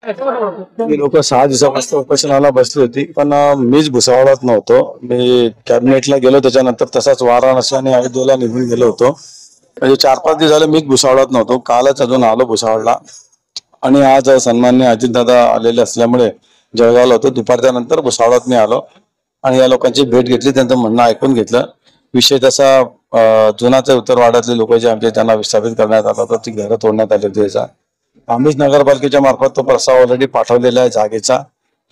ही लोक 6 दिवसापासून उपोषणाला बसली होती, पण मीच भुसावळात नव्हतो. मी कॅबिनेटला गेलो, त्याच्यानंतर तसाच वाराणसी आणि अयोध्येला निघून गेलो होतो. म्हणजे 4-5 दिवस झाले मीच भुसावळात नव्हतो. कालच अजून आलो भुसावळला आणि आज सन्माननीय अजितदादा आलेले असल्यामुळे जळगावला होतो. दुपारच्या नंतर भुसावळात मी आलो आणि या लोकांची भेट घेतली, त्यांचं म्हणणं ऐकून घेतलं. विषय तसा जुनाचे उत्तरवाड्यातले लोक जे आमचे त्यांना विस्थापित करण्यात आला होता, ती घरं तोडण्यात आली होती. त्याचा आम्हीच नगरपालिकेच्या मार्फत तो प्रस्ताव ऑलरेडी पाठवलेला आहे जागेचा.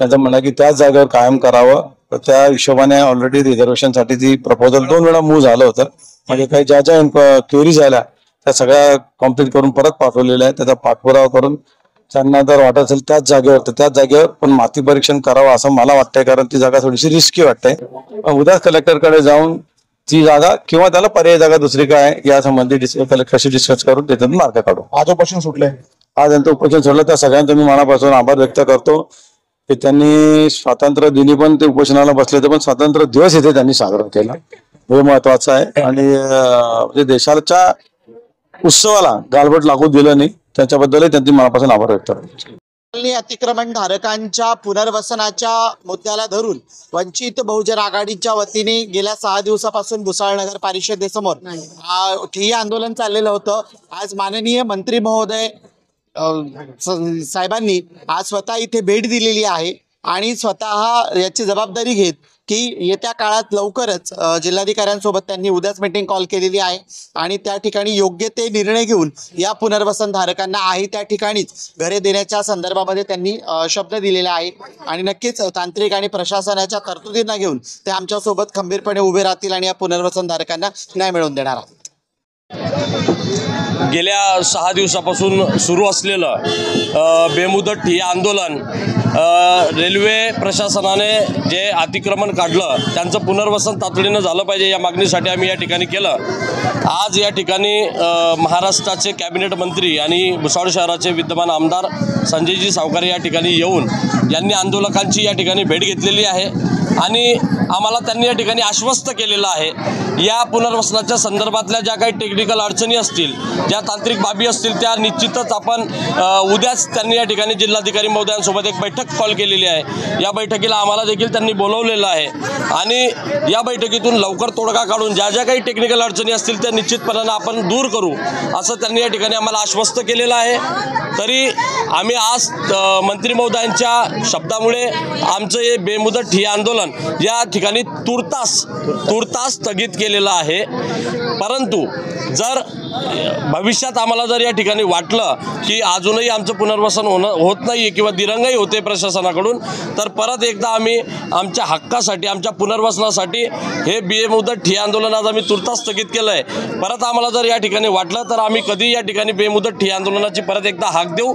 त्यांचं म्हणणं की त्याच जागेवर कायम करावं. तर त्या हिशोबाने ऑलरेडी रिझर्वेशनसाठी ती प्रपोजल 2 वेळा मूव्ह झालं होतं. म्हणजे काही ज्या ज्या क्वेरी झाल्या त्या सगळ्या कम्प्लीट करून परत पाठवलेल्या आहे. त्याचा पाठपुरावा करून त्यांना जर वाटत असेल त्याच जागेवर तर त्याच जागेवर पण माती परीक्षण करावं असं मला वाटतंय, कारण ती जागा थोडीशी रिस्की वाटते. उद्या कलेक्टरकडे जाऊन ती जागा किंवा त्याला पर्यायी जागा दुसरी काय या संबंधी कलेक्टरशी डिस्कस करून त्याच्यातून मार्ग काढू. आज उपोषण सुटलंय, आज यांचं उपोषण सोडलं. त्या सगळ्यांचा मी मनापासून आभार व्यक्त करतो की त्यांनी स्वातंत्र्य दिनी पण ते उपोषणाला बसले होते, पण स्वातंत्र्य दिवस इथे त्यांनी साजरा केला. हे महत्वाचं आहे आणि म्हणजे देशाच्या उत्सवाला गालबोट लागू दिलं नाही, त्याच्याबद्दलही त्यांनी मनापासून आभार व्यक्त करतो. अतिक्रमण धारकांच्या पुनर्वसनाच्या मुद्द्याला धरून वंचित बहुजन आघाडीच्या वतीने गेल्या 6 दिवसापासून भुसावळ नगर परिषदेसमोर ठिय्या आंदोलन चाललेलं होतं. आज माननीय मंत्री महोदय साहेबांनी आज स्वतः इथे भेट दिलेली आहे आणि स्वतः याची जबाबदारी घेत की येत्या काळात लवकरच जिल्हाधिकाऱ्यांसोबत त्यांनी उद्याच मीटिंग कॉल केलेली आहे आणि त्या ठिकाणी योग्य ते निर्णय घेऊन या पुनर्वसन धारकांना आहे त्या ठिकाणीच घरे देण्याच्या संदर्भामध्ये त्यांनी शब्द दिलेला आहे आणि नक्कीच तांत्रिक आणि प्रशासनाच्या तरतुदींना घेऊन ते आमच्यासोबत खंबीरपणे उभे राहतील आणि या पुनर्वसन धारकांना न्याय मिळवून देणार आहेत. गेल्या 6 दिवसापासून सुरू असलेलं बेमुदत ठिय्या आंदोलन, रेल्वे प्रशासनाने जे अतिक्रमण काढलं त्यांचं पुनर्वसन तातडीनं झालं पाहिजे या मागणीसाठी आम्ही या ठिकाणी केलं. आज या ठिकाणी महाराष्ट्राचे कॅबिनेट मंत्री आणि भुसावळ शहराचे विद्यमान आमदार संजयजी सावकारे या ठिकाणी येऊन यांनी आंदोलकांची या ठिकाणी भेट घेतलेली आहे आणि आम्हाला त्यांनी या ठिकाणी आश्वस्त केलेलं आहे या पुनर्वसनाच्या संदर्भातल्या ज्या काही टेक्निकल अडचणी असतील, ज्या तांत्रिक बाबी असतील त्या निश्चितच आपण उद्याच त्यांनी या ठिकाणी जिल्हाधिकारी महोदयांसोबत एक बैठक कॉल केलेली आहे. या बैठकीला आम्हाला देखील त्यांनी बोलवलेलं आहे आणि या बैठकीतून लवकर तोडगा काढून ज्या ज्या काही टेक्निकल अडचणी असतील त्या निश्चितपणानं आपण दूर करू असं त्यांनी या ठिकाणी आम्हाला आश्वस्त केलेलं आहे. तरी आम्ही आज मंत्री महोदयांच्या शब्दामुळे आमचं हे बेमुदत ठिय्या आंदोलन या ठिकाणी तुर्तास स्थगित केलेलं आहे. परंतु जर भविष्यात आम्हाला जर या ठिकाणी वाटलं की अजूनही आमचं पुनर्वसन होत नाही किंवा दिरंगाई होते प्रशासनाकडून, तर परत एकदा आम्ही आमच्या हक्कासाठी, आमच्या पुनर्वसनासाठी हे बेमुदत ठिय्या आंदोलन आज आम्ही तुर्तास स्थगित केलं आहे. परत आम्हाला जर या ठिकाणी वाटलं तर आम्ही कधी या ठिकाणी बेमुदत ठिय्या आंदोलनाची परत एकदा हाक देऊ.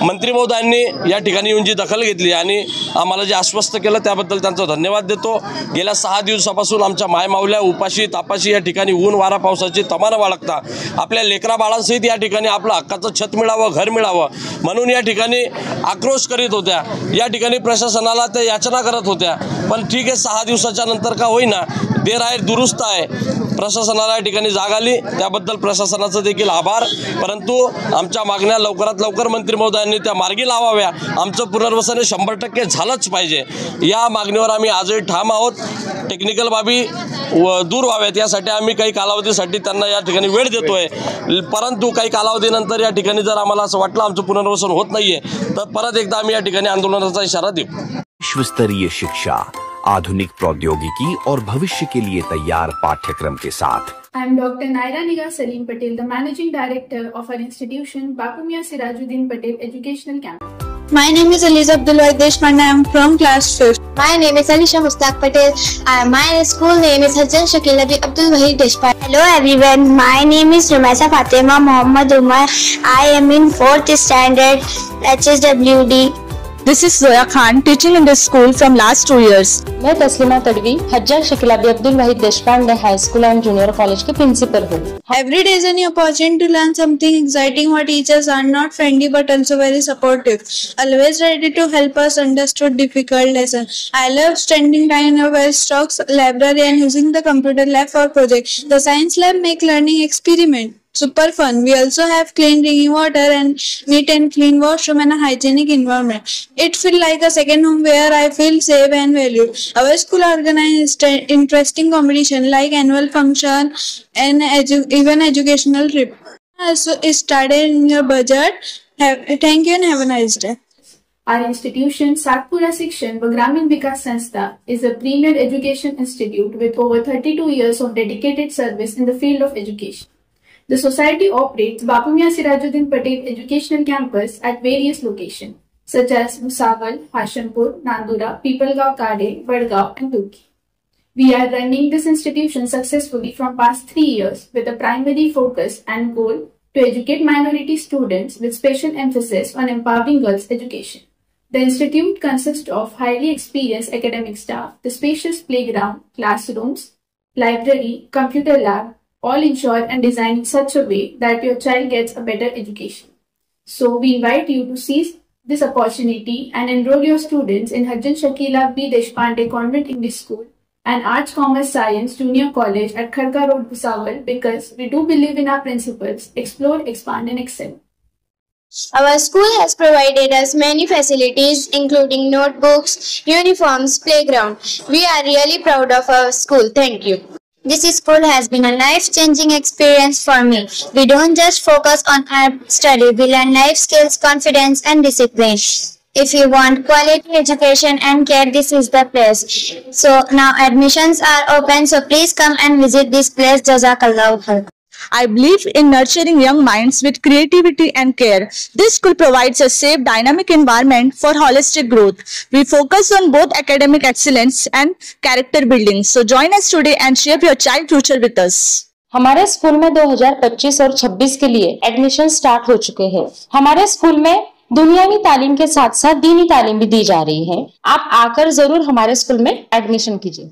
मंत्री महोदयांनी या ठिकाणी येऊन जी दखल घेतली आणि आम्हाला जे आश्वस्त केलं त्याबद्दल त्यांचा धन्यवाद देतो. गेल्या 6 दिवसापासून आमच्या मायमावल्या उपाशी तापाशी या ठिकाणी ऊन वारा पावसाची तमानं बाळगता आपल्या लेकरा बाळांसहित या ठिकाणी आपलं हक्काचं छत मिळावं, घर मिळावं म्हणून या ठिकाणी आक्रोश करीत होत्या. या ठिकाणी प्रशासनाला ते याचना करत होत्या. पण ठीक आहे, 6 दिवसाच्या नंतर का होईना देर आहे दुरुस्त आहे. प्रशासनाला या ठिकाणी जाग आली, त्याबद्दल प्रशासनाचं देखील आभार. परंतु आमच्या मागण्या लवकरात लवकर मंत्री महोदयांनी त्या मार्गी लावाव्या. आमचं पुनर्वसन 100% झालंच पाहिजे. या मागणीवर आम्ही आजही ठाम आहोत. टेक्निकल बाबी दूर व्हाव्यात यासाठी आम्ही काही कालावधीसाठी त्यांना या ठिकाणी वेळ देतोय. परंतु काही कालावधीनंतर या ठिकाणी जर आम्हाला असं वाटलं आमचं पुनर्वसन होत नाहीये तर परत एकदा आम्ही या ठिकाणी आंदोलनाचा इशारा देऊ. विश्वस्तरीय शिक्षा, आधुनिक प्रौद्योगिकी और भविष्य के लिए तैयार पाठ्यक्रम के साथ. I am Dr. Naira Nigar Salim Patel, the Managing Director of our institution, Bapu Mia Sirajuddin Patel Educational Campus. My name is Aliza Abdulwahid Deshpande. I am from class 5th. My name is Alisha Mustaq Patel. My school name is Hajjan Shakil Nabi Abdul Wahid Deshpande. Hello everyone. My name is Rumaisa Fatima Muhammad Umar. I am in 4th standard HSWD. This is Zoya Khan, teaching in this school from last 2 years. मैं तस्लीमा तडवी हज्जाज शकील अबी अब्दुल वहीद देशपांडे हाई school end junior college के principal हूँ. Every day is an opportunity to learn something exciting. Our teachers are not friendly but also very supportive. Always ready to help us understand difficult lessons. I love spending time in our Westocks library and using the computer lab for projects. The science lab make learning experiment. super fun. We also have clean drinking water and neat and clean washroom and a hygienic environment. It feels like a second home where I feel safe and valued. Our school organized interesting competition like annual function and even educational trip. So it started in your budget. Thank you and have a nice day. Our institution, Satpura Shikshan व Gramin Vikas Sanstha, is a premier education institute with over 32 years of dedicated service in the field of education. The society operates Bapumia Sirajuddin Patel Educational Campus at various locations, such as Bhusawal, Hashampur, Nandura, Pipalgaon Kade, Vadgaon, and Turki. We are running this institution successfully from past 3 years with a primary focus and goal to educate minority students with special emphasis on empowering girls' education. The institute consists of highly experienced academic staff, the spacious playground, classrooms, library, computer lab, all ensured and designed in such a way that your child gets a better education. So we invite you to seize this opportunity and enroll your students in Hajjan Shakila B. Deshpande Convent English School and Arts Commerce Science Junior College at Kharka Road, Bhusawal, because we do believe in our principles: explore, expand and excel. Our school has provided us many facilities including notebooks, uniforms, playground. We are really proud of our school. Thank you. This school has been a life-changing experience for me. We don't just focus on our study, we learn life skills, confidence and discipline. If you want quality education and care, this is the place. So now admissions are open, so please come and visit this place. Jazakallahu khair. I believe in nurturing young minds with creativity and care. This school provides a safe, dynamic environment for holistic growth. We focus on both academic excellence and character building. So join us today and shape your child future with us. हमारे school में 2025 और 26 के लिए admission start हो चुके हैं। हमारे school में दुनियावी तालीम के साथ साथ दीनी तालीम भी दी जा रही है। आप आकर जरूर हमारे स्कूल में एडमिशन कीजिए।